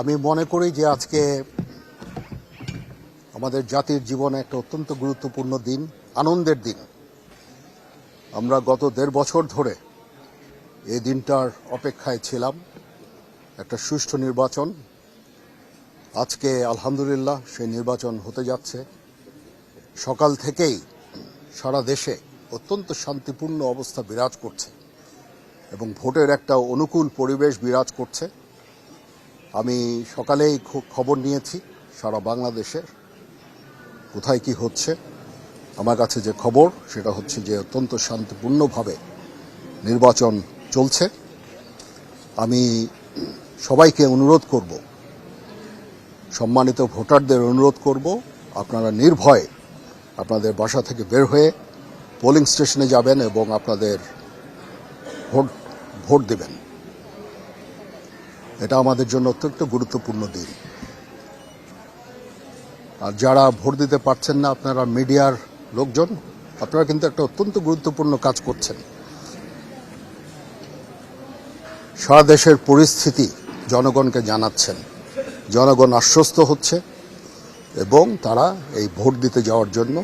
আমি মনে করি যে আজকে আমাদের জাতির জীবনে একটা অত্যন্ত গুরুত্বপূর্ণ দিন, আনন্দের দিন। আমরা গত ১.৫ বছর ধরে এই দিনটার অপেক্ষায় ছিলাম, একটা সুষ্ঠু নির্বাচন। আজকে আলহামদুলিল্লাহ সেই নির্বাচন হতে যাচ্ছে। সকাল থেকেই সারা দেশে অত্যন্ত শান্তিপূর্ণ অবস্থা বিরাজ করছে এবং ভোটের একটা অনুকূল পরিবেশ বিরাজ করছে। আমি সকালেই খবর নিয়েছি সারা বাংলাদেশের কোথায় কি হচ্ছে। আমার কাছে যে খবর সেটা হচ্ছে যে অত্যন্ত শান্তিপূর্ণভাবে নির্বাচন চলছে। আমি সবাইকে অনুরোধ করব, সম্মানিত ভোটারদের অনুরোধ করব, আপনারা নির্ভয়ে আপনাদের বাসা থেকে বের হয়ে পোলিং স্টেশনে যাবেন এবং আপনাদের ভোট দেবেন। এটা আমাদের জন্য অত্যন্ত গুরুত্বপূর্ণ দিন। আর যারা ভোট দিতে পারছেন না, আপনারা মিডিয়ার লোকজন, আপনারা কিন্তু একটা অত্যন্ত গুরুত্বপূর্ণ কাজ করছেন। সারা দেশের পরিস্থিতি জনগণকে জানাচ্ছেন, জনগণ আশ্বস্ত হচ্ছে এবং তারা এই ভোট দিতে যাওয়ার জন্য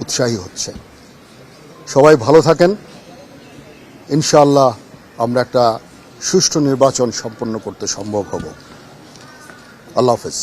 উৎসাহী হচ্ছে। সবাই ভালো থাকেন। ইনশাআল্লাহ আমরা একটা সুষ্ঠু নির্বাচন সম্পন্ন করতে সম্ভব হব। আল্লাহ হাফেজ।